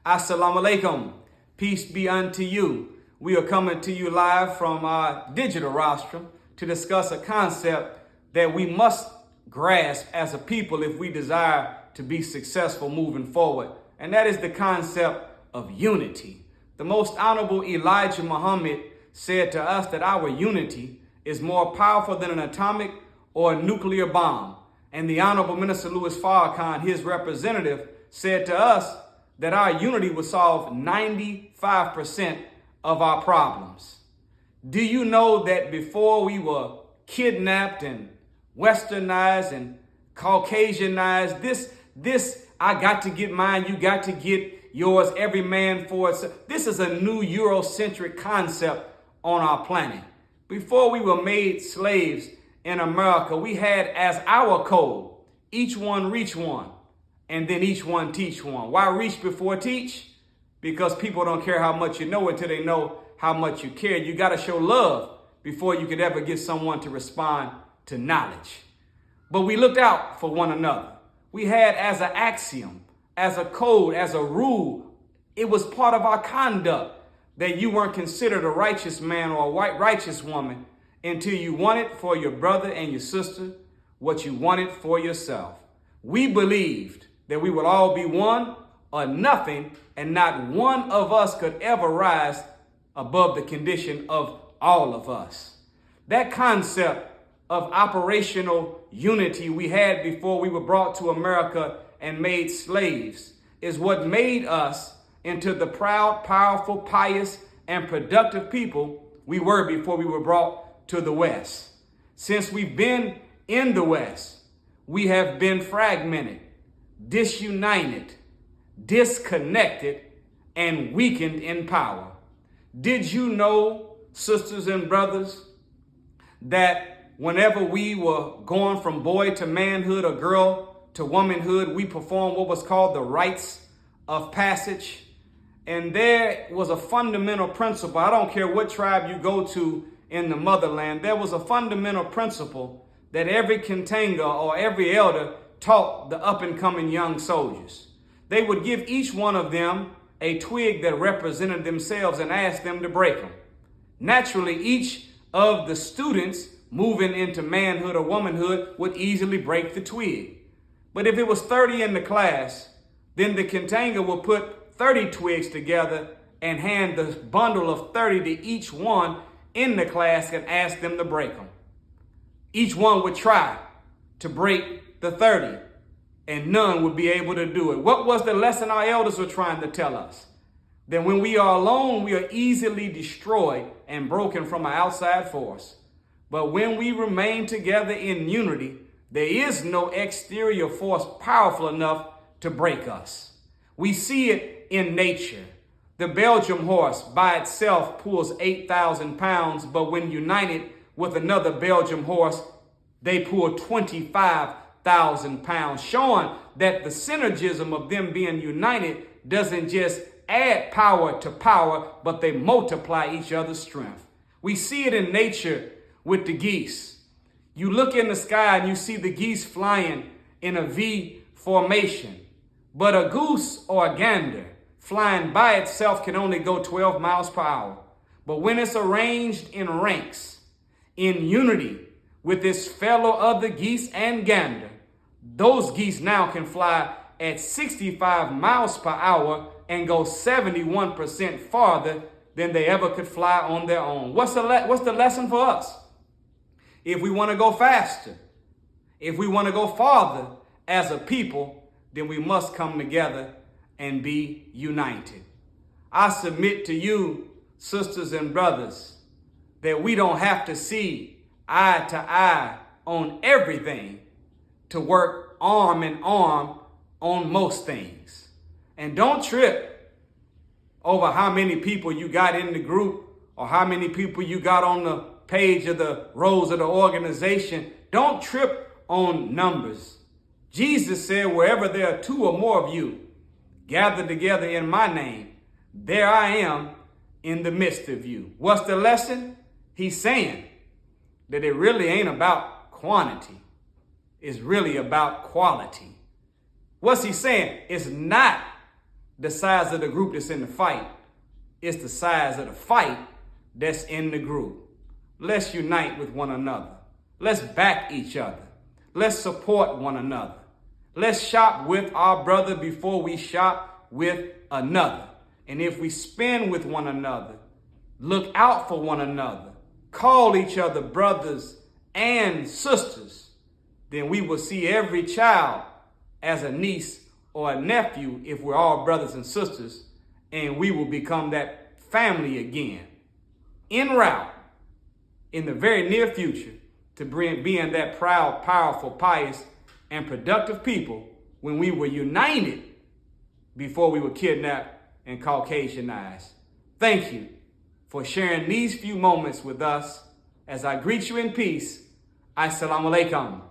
Assalamu alaikum. Peace be unto you. We are coming to you live from our digital rostrum to discuss a concept that we must grasp as a people if we desire to be successful moving forward. And that is the concept of unity. The most honorable Elijah Muhammad said to us that our unity is more powerful than an atomic or a nuclear bomb. And the Honorable Minister Louis Farrakhan, his representative, said to us that our unity would solve 95% of our problems. Do you know that before we were kidnapped and westernized and Caucasianized, this I got to get mine, you got to get yours, every man for it. This is a new Eurocentric concept on our planet. Before we were made slaves in America, we had as our code, each one reach one, and then each one teach one. Why reach before teach? Because people don't care how much you know until they know how much you care. You got to show love before you could ever get someone to respond to knowledge. But we looked out for one another. We had as an axiom, as a code, as a rule, it was part of our conduct that you weren't considered a righteous man or a white righteous woman until you wanted for your brother and your sister what you wanted for yourself. We believed that we would all be one or nothing, and not one of us could ever rise above the condition of all of us. That concept of operational unity we had before we were brought to America and made slaves is what made us into the proud, powerful, pious, and productive people we were before we were brought to the West. Since we've been in the West, we have been fragmented, disunited, disconnected, and weakened in power. Did you know, sisters and brothers, that whenever we were going from boy to manhood or girl to womanhood, we performed what was called the rites of passage? And there was a fundamental principle. I don't care what tribe you go to in the motherland. There was a fundamental principle that every Kantanga or every elder taught the up and coming young soldiers. They would give each one of them a twig that represented themselves and ask them to break them. Naturally, each of the students moving into manhood or womanhood would easily break the twig. But if it was 30 in the class, then the Kantanga would put 30 twigs together and hand the bundle of 30 to each one in the class and ask them to break them. Each one would try to break the 30 and none would be able to do it. What was the lesson our elders were trying to tell us? That when we are alone, we are easily destroyed and broken from an outside force. But when we remain together in unity, there is no exterior force powerful enough to break us. We see it in nature. The Belgian horse by itself pulls 8,000 pounds, but when united with another Belgian horse, they pull 25,000 pounds, showing that the synergism of them being united doesn't just add power to power, but they multiply each other's strength. We see it in nature with the geese. You look in the sky and you see the geese flying in a V formation, but a goose or a gander flying by itself can only go 12 miles per hour. But when it's arranged in ranks, in unity with its fellow other geese and gander, those geese now can fly at 65 miles per hour and go 71% farther than they ever could fly on their own. What's the lesson for us? If we want to go faster, if we want to go farther as a people, then we must come together and be united. I submit to you, sisters and brothers, that we don't have to see eye to eye on everything to work arm in arm on most things. And don't trip over how many people you got in the group or how many people you got on the page of the roles of the organization. Don't trip on numbers. Jesus said, wherever there are two or more of you gathered together in my name, there I am in the midst of you. What's the lesson? He's saying that it really ain't about quantity. It's really about quality. What's he saying? It's not the size of the group that's in the fight. It's the size of the fight that's in the group. Let's unite with one another. Let's back each other. Let's support one another. Let's shop with our brother before we shop with another. And if we spend with one another, look out for one another, call each other brothers and sisters, then we will see every child as a niece or a nephew if we're all brothers and sisters, and we will become that family again. En route in the very near future to being that proud, powerful, pious, and productive people when we were united before we were kidnapped and Caucasianized. Thank you for sharing these few moments with us. As I greet you in peace, Assalamu alaikum.